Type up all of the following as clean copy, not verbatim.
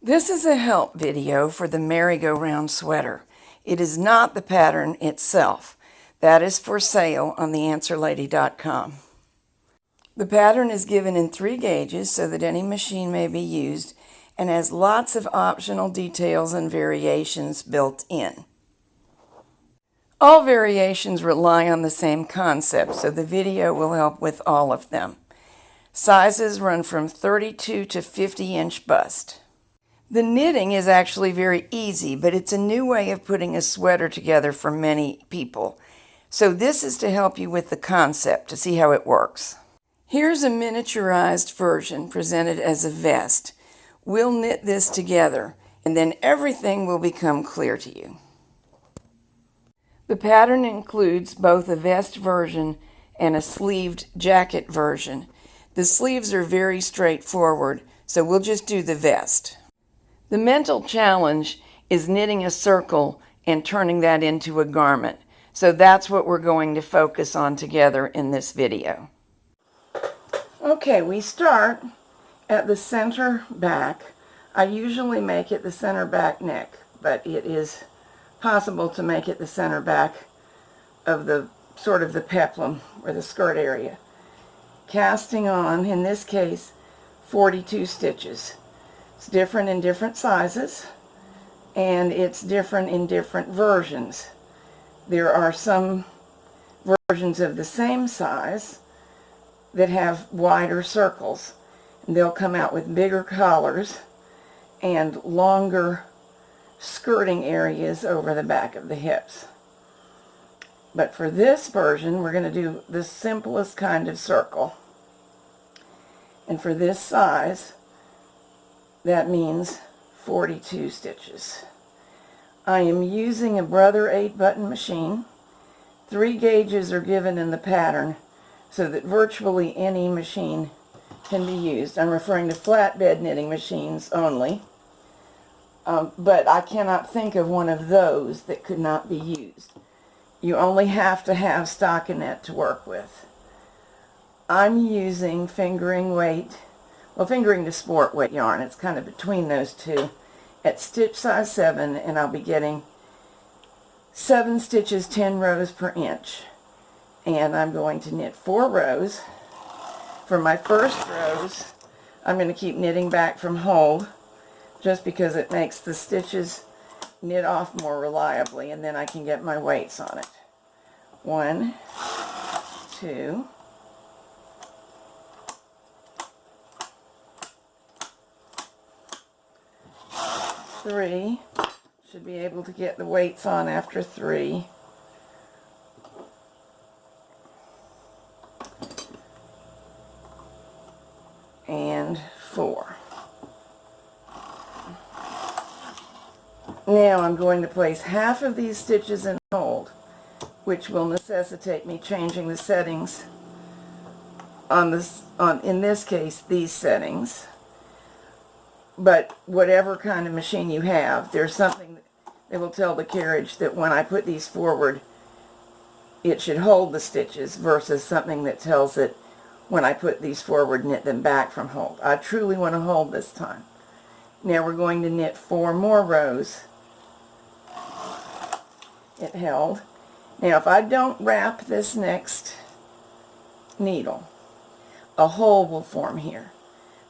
This is a help video for the merry-go-round sweater. It is not the pattern itself. That is for sale on theanswerlady.com. The pattern is given in 3 gauges so that any machine may be used and has lots of optional details and variations built in. All variations rely on the same concept, so the video will help with all of them. Sizes run from 32 to 50-inch bust. The knitting is actually very easy, but it's a new way of putting a sweater together for many people. So this is to help you with the concept, to see how it works. Here's a miniaturized version presented as a vest. We'll knit this together, and then everything will become clear to you. The pattern includes both a vest version and a sleeved jacket version. The sleeves are very straightforward, so we'll just do the vest. The mental challenge is knitting a circle and turning that into a garment. So that's what we're going to focus on together in this video. Okay, we start at the center back. I usually make it the center back neck, but it is possible to make it the center back of the sort of the peplum or the skirt area. Casting on, in this case, 42 stitches. It's different in different sizes, and it's different in different versions. There are some versions of the same size that have wider circles, and they'll come out with bigger collars and longer skirting areas over the back of the hips. But for this version, we're going to do the simplest kind of circle. And for this size, that means 42 stitches. I am using a Brother 8-button machine. 3 gauges are given in the pattern so that virtually any machine can be used. I'm referring to flatbed knitting machines only, but I cannot think of one of those that could not be used. You only have to have stockinette to work with. I'm using fingering to sport weight yarn. It's kind of between those two at stitch size 7, and I'll be getting 7 stitches 10 rows per inch. And I'm going to knit 4 rows. For my first rows, I'm going to keep knitting back from hold just because it makes the stitches knit off more reliably, and then I can get my weights on it. 1, 2, 3, should be able to get the weights on after 3, and 4. Now I'm going to place half of these stitches in hold, which will necessitate me changing the settings in this case, these settings. But whatever kind of machine you have, there's something that will tell the carriage that when I put these forward, it should hold the stitches, versus something that tells it when I put these forward, knit them back from hold. I truly want to hold this time. Now we're going to knit 4 more rows. It held. Now if I don't wrap this next needle, a hole will form here.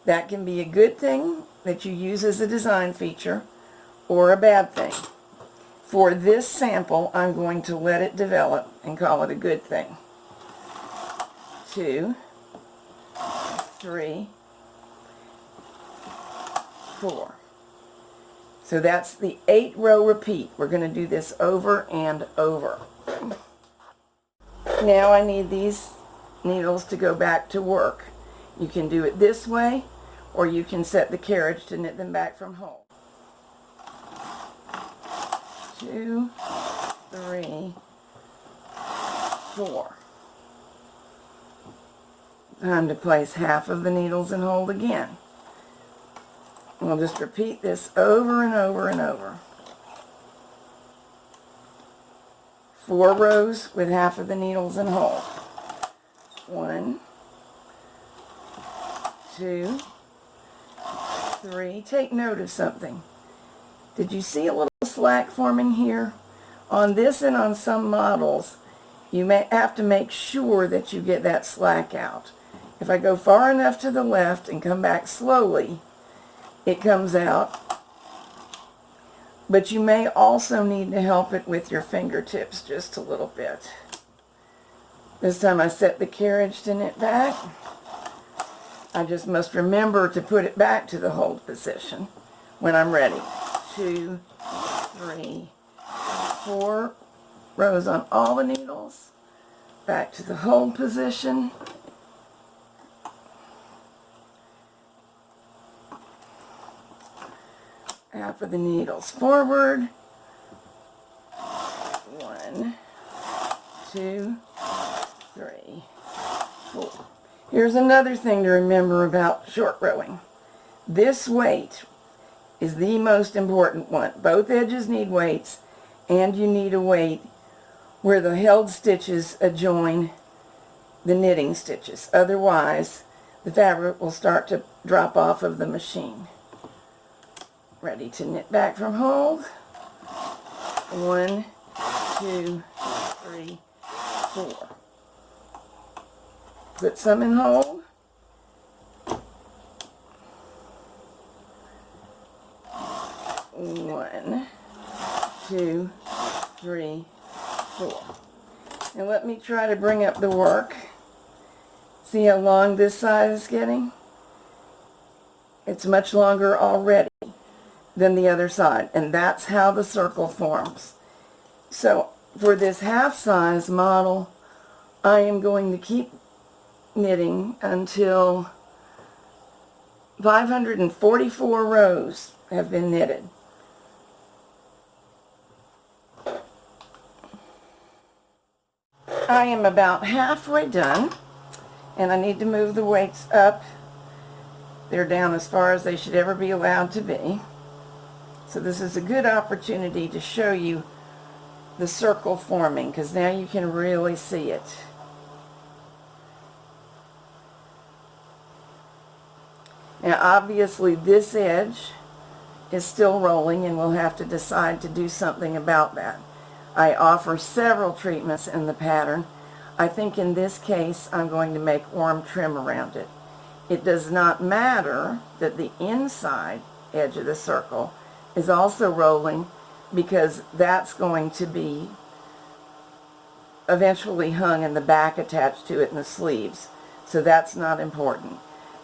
That can be a good thing that you use as a design feature, or a bad thing. For this sample, I'm going to let it develop and call it a good thing. 2, 3, 4. So that's the 8-row repeat. We're going to do this over and over. Now I need these needles to go back to work. You can do it this way, or you can set the carriage to knit them back from hold. 2, 3, 4. Time to place half of the needles in hold again. We'll just repeat this over and over and over. 4 rows with half of the needles in hold. 1, 2, 3. Take note of something. Did you see a little slack forming here? On this and on some models, you may have to make sure that you get that slack out. If I go far enough to the left and come back slowly, it comes out. But you may also need to help it with your fingertips just a little bit. This time I set the carriage to knit back. I just must remember to put it back to the hold position when I'm ready. 2, 3, 4 rows on all the needles. Back to the hold position. Half of the needles forward. 1, 2, 3, 4. Here's another thing to remember about short rowing. This weight is the most important one. Both edges need weights, and you need a weight where the held stitches adjoin the knitting stitches. Otherwise, the fabric will start to drop off of the machine. Ready to knit back from hold. 1, 2, 3, 4. Put some in hold. 1, 2, 3, 4. Now let me try to bring up the work. See how long this side is getting? It's much longer already than the other side, and that's how the circle forms. So for this half size model, I am going to keep knitting until 544 rows have been knitted. I am about halfway done, and I need to move the weights up. They're down as far as they should ever be allowed to be. So this is a good opportunity to show you the circle forming, because now you can really see it. Now obviously this edge is still rolling, and we'll have to decide to do something about that. I offer several treatments in the pattern. I think in this case I'm going to make warm trim around it. It does not matter that the inside edge of the circle is also rolling, because that's going to be eventually hung and the back attached to it in the sleeves. So that's not important.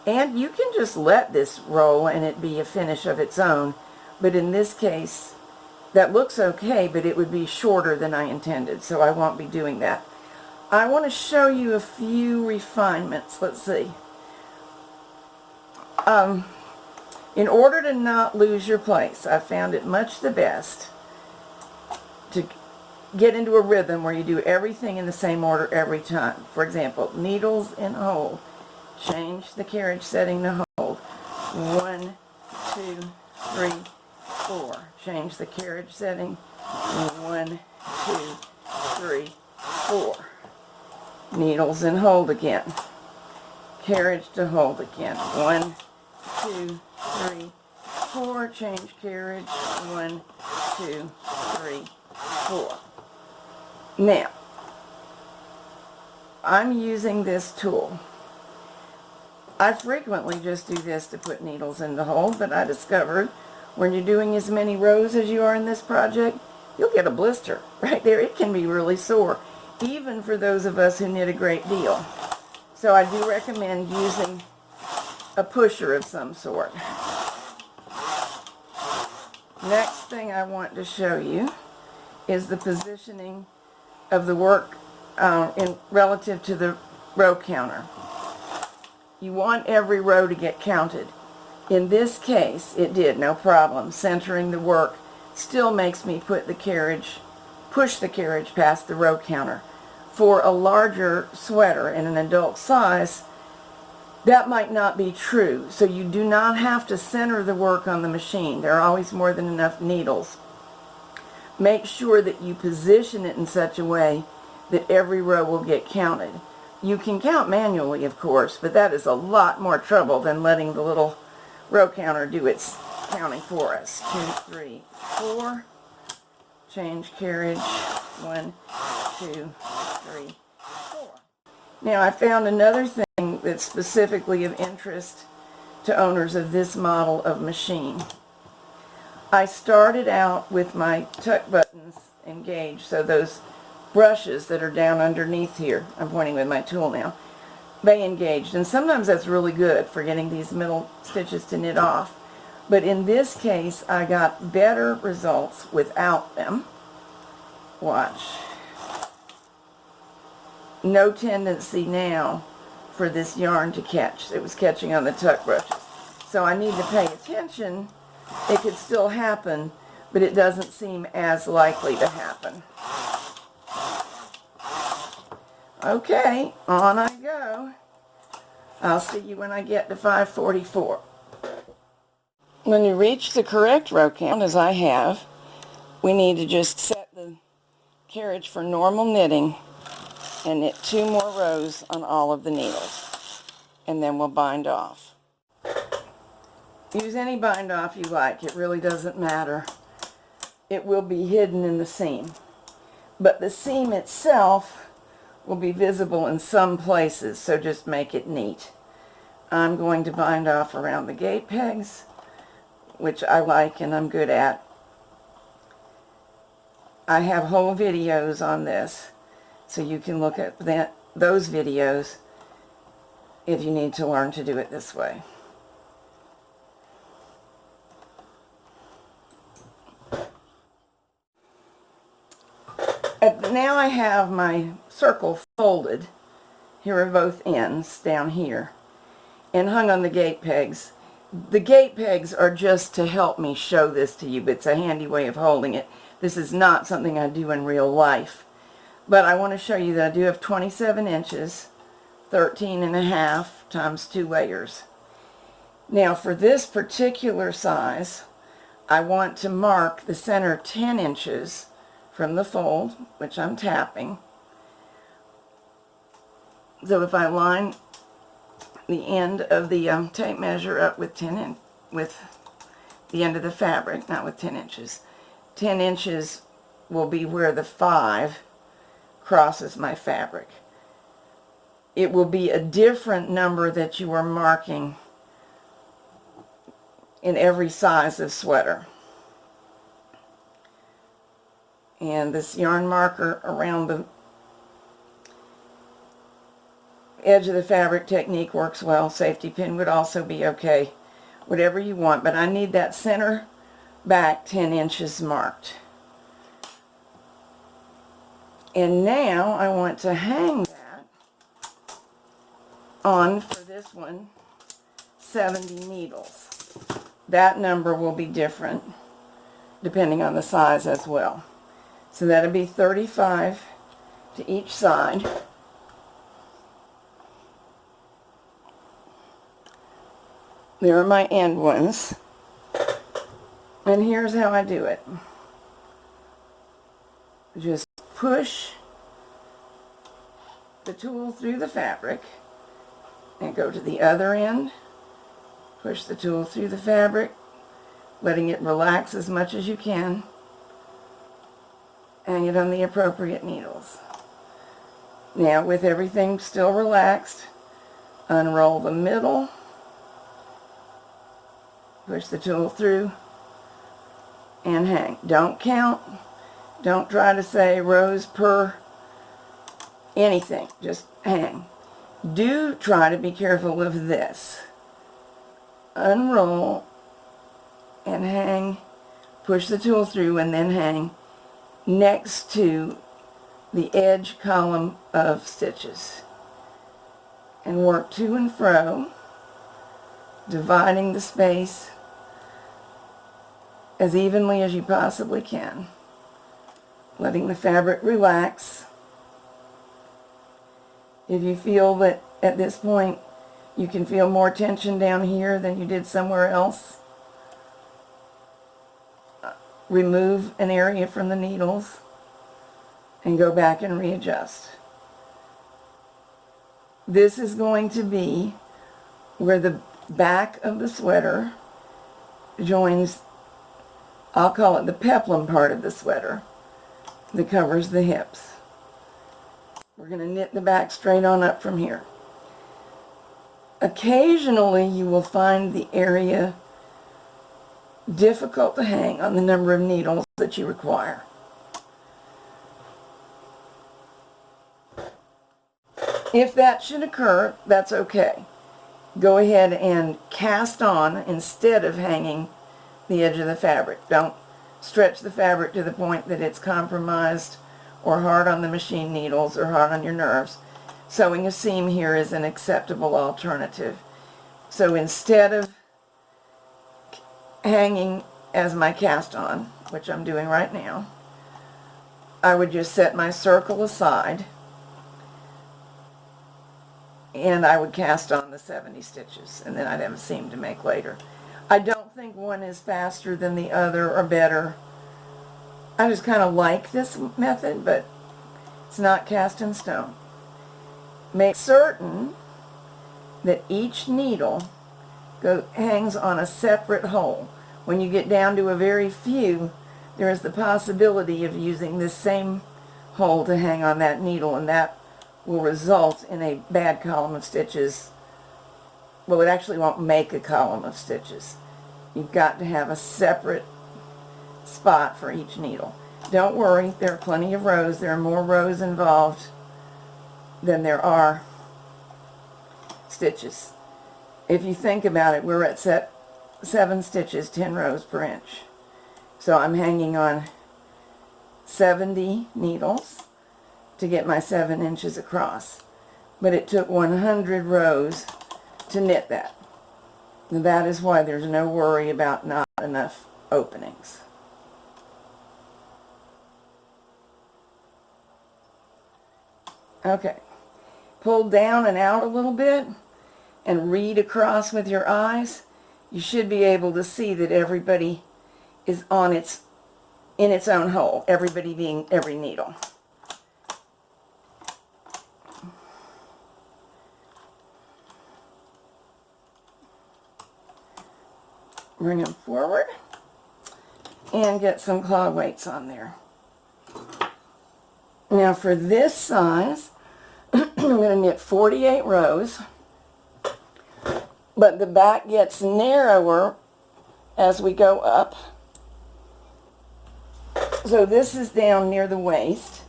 And you can just let this roll and it be a finish of its own. But in this case, that looks okay, but it would be shorter than I intended, so I won't be doing that. I want to show you a few refinements. Let's see. In order to not lose your place, I found it much the best to get into a rhythm where you do everything in the same order every time. For example, needles in hold. Change the carriage setting to hold. 1, 2, 3, 4. Change the carriage setting. 1, 2, 3, 4. Needles in hold again. Carriage to hold again. 1, 2, 3, 4. Change carriage. 1, 2, 3, 4. Now, I'm using this tool. I frequently just do this to put needles in the hole, but I discovered when you're doing as many rows as you are in this project, you'll get a blister right there. It can be really sore, even for those of us who knit a great deal. So I do recommend using a pusher of some sort. Next thing I want to show you is the positioning of the work in relative to the row counter. You want every row to get counted. In this case, it did, no problem. Centering the work still makes me push the carriage past the row counter. For a larger sweater in an adult size, that might not be true. So you do not have to center the work on the machine. There are always more than enough needles. Make sure that you position it in such a way that every row will get counted. You can count manually, of course, but that is a lot more trouble than letting the little row counter do its counting for us. 2, 3, 4. Change carriage. 1, 2, 3, 4. Now I found another thing that's specifically of interest to owners of this model of machine. I started out with my tuck buttons engaged, so those brushes that are down underneath here, I'm pointing with my tool now, they engaged, and sometimes that's really good for getting these middle stitches to knit off. But in this case, I got better results without them. Watch. No tendency now for this yarn to catch. It was catching on the tuck brushes. So I need to pay attention. It could still happen, but it doesn't seem as likely to happen. Okay, on I go. I'll see you when I get to 544. When you reach the correct row count, as I have, we need to just set the carriage for normal knitting and knit 2 more rows on all of the needles. And then we'll bind off. Use any bind off you like. It really doesn't matter. It will be hidden in the seam. But the seam itself will be visible in some places, so just make it neat. I'm going to bind off around the gate pegs, which I like and I'm good at. I have whole videos on this, so you can look at those videos if you need to learn to do it this way. Now I have my circle folded. Here are both ends down here and hung on the gate pegs. The gate pegs are just to help me show this to you, but it's a handy way of holding it. This is not something I do in real life. But I want to show you that I do have 27 inches, 13.5 times 2 layers. Now for this particular size, I want to mark the center 10 inches from the fold, which I'm tapping. So if I line the end of the tape measure up with with the end of the fabric, not with 10 inches. 10 inches will be where the 5 crosses my fabric. It will be a different number that you are marking in every size of sweater. And this yarn marker around the edge of the fabric technique works well. Safety pin would also be okay. Whatever you want, but I need that center back 10 inches marked. And now I want to hang that on, for this one, 70 needles. That number will be different depending on the size as well. So that'll be 35 to each side. There are my end ones. And here's how I do it. Just push the tool through the fabric and go to the other end. Push the tool through the fabric, letting it relax as much as you can. Hang it on the appropriate needles. Now, with everything still relaxed, unroll the middle, push the tool through, and hang. Don't count. Don't try to say rows per anything. Just hang. Do try to be careful of this. Unroll and hang. Push the tool through and then hang next to the edge column of stitches. And work to and fro, dividing the space as evenly as you possibly can, letting the fabric relax. If you feel that at this point you can feel more tension down here than you did somewhere else, remove an area from the needles and go back and readjust. This is going to be where the back of the sweater joins, I'll call it the peplum part of the sweater that covers the hips. We're going to knit the back straight on up from here. Occasionally you will find the area difficult to hang on the number of needles that you require. If that should occur, that's okay. Go ahead and cast on instead of hanging the edge of the fabric. Don't stretch the fabric to the point that it's compromised or hard on the machine needles or hard on your nerves. Sewing a seam here is an acceptable alternative. So instead of hanging as my cast on, which I'm doing right now, I would just set my circle aside and I would cast on the 70 stitches, and then I'd have a seam to make later. I don't think one is faster than the other or better. I just kind of like this method, but it's not cast in stone. Make certain that each needle hangs on a separate hole. When you get down to a very few, there is the possibility of using this same hole to hang on that needle, and that will result in a bad column of stitches. Well, it actually won't make a column of stitches. You've got to have a separate spot for each needle. Don't worry, there are plenty of rows. There are more rows involved than there are stitches. If you think about it, we're at 7 stitches, 10 rows per inch. So I'm hanging on 70 needles to get my 7 inches across. But it took 100 rows to knit that. And that is why there's no worry about not enough openings. Okay. Pull down and out a little bit and read across with your eyes. You should be able to see that everybody is in its own hole, everybody being every needle. Bring them forward and get some claw weights on there. Now for this size, I'm going to knit 48 rows, but the back gets narrower as we go up. So this is down near the waist,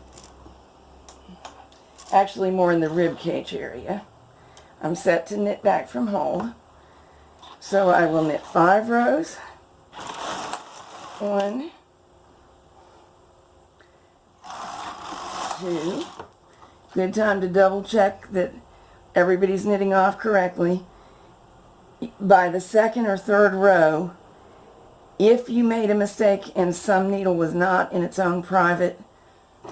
actually more in the rib cage area. I'm set to knit back from hole. So I will knit 5 rows. 1, 2. Good time to double check that everybody's knitting off correctly. By the 2nd or 3rd row, if you made a mistake and some needle was not in its own private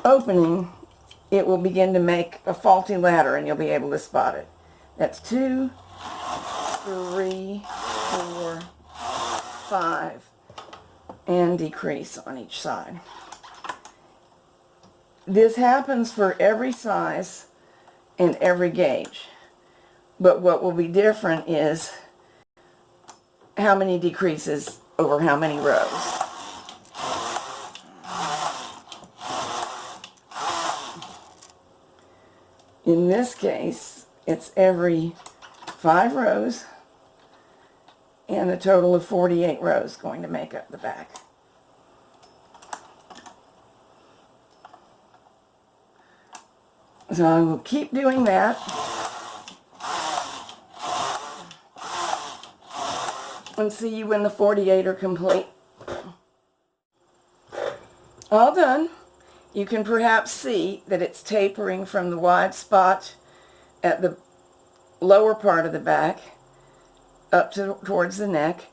opening, it will begin to make a faulty ladder and you'll be able to spot it. That's 2, 3, 4, 5, and decrease on each side. This happens for every size and every gauge, but what will be different is how many decreases over how many rows. In this case, it's every 5 rows and a total of 48 rows going to make up the back. So I will keep doing that and see you when the 48 are complete. All done. You can perhaps see that it's tapering from the wide spot at the lower part of the back up towards the neck.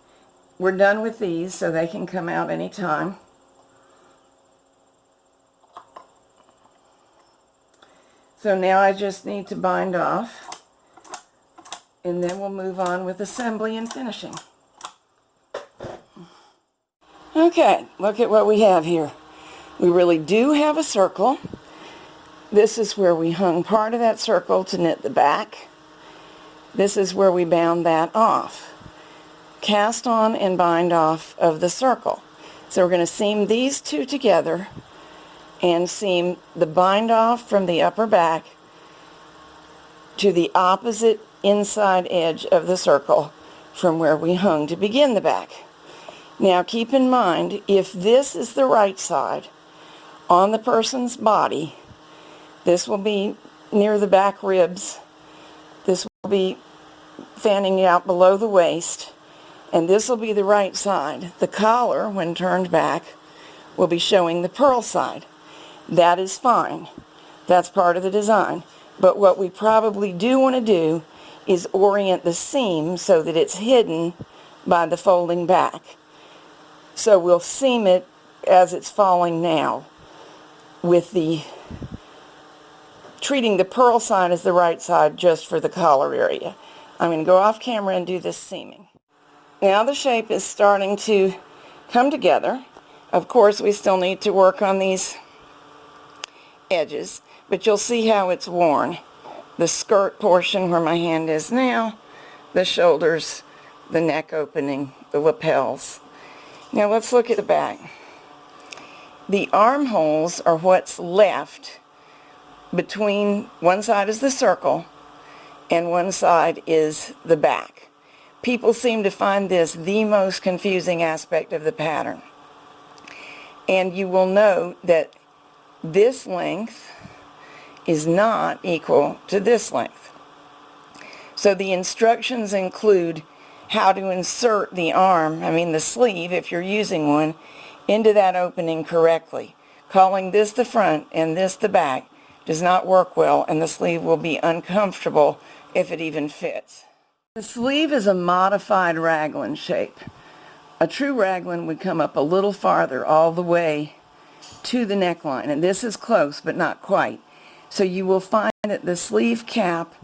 We're done with these, so they can come out anytime. So now I just need to bind off, and then we'll move on with assembly and finishing. Okay, look at what we have here. We really do have a circle. This is where we hung part of that circle to knit the back. This is where we bound that off. cast on and bind off of the circle. So we're going to seam these two together and seam the bind off from the upper back to the opposite inside edge of the circle from where we hung to begin the back. Now keep in mind, if this is the right side on the person's body, this will be near the back ribs, this will be fanning out below the waist, and this will be the right side. The collar, when turned back, will be showing the pearl side. That is fine. That's part of the design. But what we probably do want to do is orient the seam so that it's hidden by the folding back. So we'll seam it as it's falling now, with the treating the pearl side as the right side just for the collar area. I'm going to go off camera and do this seaming. Now the shape is starting to come together. Of course, we still need to work on these edges, but you'll see how it's worn. The skirt portion where my hand is now, the shoulders, the neck opening, the lapels. Now let's look at the back. The armholes are what's left between one side is the circle and one side is the back. People seem to find this the most confusing aspect of the pattern. And you will note that this length is not equal to this length. So the instructions include how to insert the arm, the sleeve if you're using one, into that opening correctly. Calling this the front and this the back does not work well, and the sleeve will be uncomfortable if it even fits. The sleeve is a modified raglan shape. A true raglan would come up a little farther all the way to the neckline, and this is close but not quite. So you will find that the sleeve cap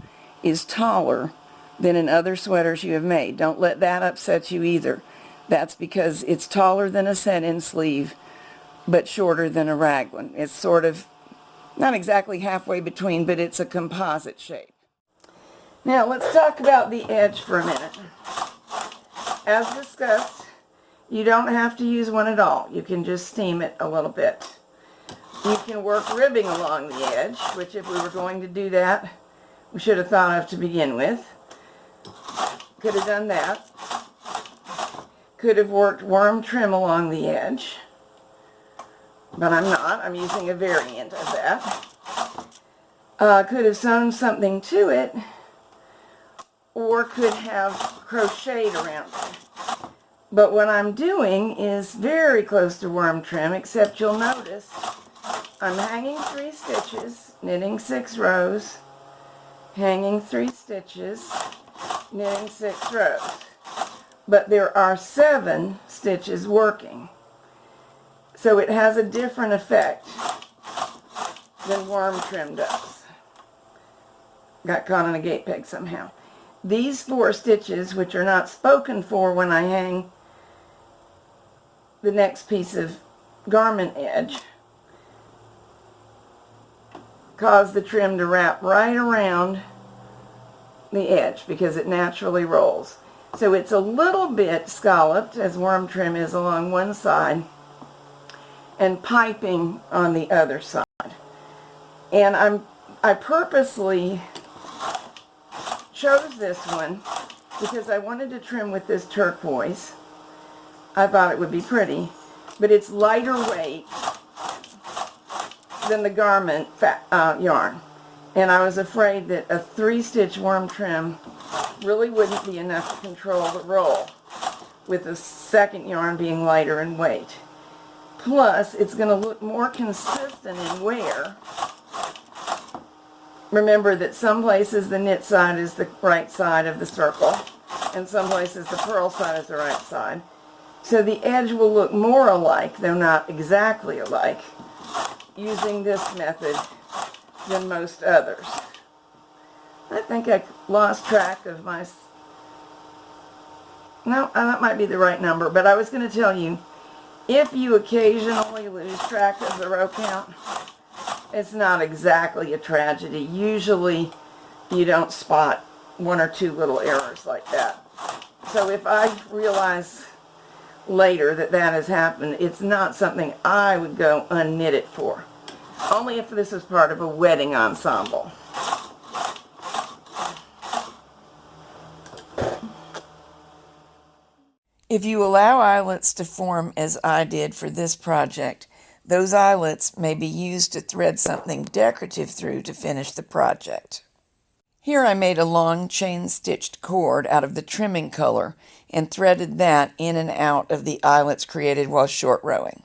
is taller than in other sweaters you have made. Don't let that upset you either. That's because it's taller than a set-in sleeve but shorter than a raglan. It's sort of not exactly halfway between, but it's a composite shape. Now let's talk about the edge for a minute. As discussed, you don't have to use one at all. You can just steam it a little bit. You can work ribbing along the edge, which if we were going to do that, we should have thought of to begin with. Could have done that. Could have worked worm trim along the edge, but I'm not. I'm using a variant of that. Could have sewn something to it, or could have crocheted around it. But what I'm doing is very close to worm trim, except you'll notice I'm hanging 3 stitches, knitting 6 rows, hanging 3 stitches, knitting 6 rows. But there are 7 stitches working. So it has a different effect than worm trim does. Got caught on a gate peg somehow. These 4 stitches, which are not spoken for when I hang the next piece of garment edge, cause the trim to wrap right around the edge because it naturally rolls. So it's a little bit scalloped, as worm trim is along one side, and piping on the other side. And I purposely chose this one because I wanted to trim with this turquoise. I thought it would be pretty, but it's lighter weight than the garment yarn. And I was afraid that a 3-stitch worm trim really wouldn't be enough to control the roll, with the second yarn being lighter in weight. Plus, it's going to look more consistent in wear. Remember that some places the knit side is the right side of the circle, and some places the purl side is the right side. So the edge will look more alike, though not exactly alike, using this method than most others. I think I lost track of my... No, that might be the right number, but I was going to tell you, if you occasionally lose track of the row count, it's not exactly a tragedy. Usually you don't spot 1 or 2 little errors like that. So if I realize later that that has happened, it's not something I would go unknit it for. Only if this is part of a wedding ensemble. If you allow eyelets to form as I did for this project, those eyelets may be used to thread something decorative through to finish the project. Here I made a long chain stitched cord out of the trimming color and threaded that in and out of the eyelets created while short rowing.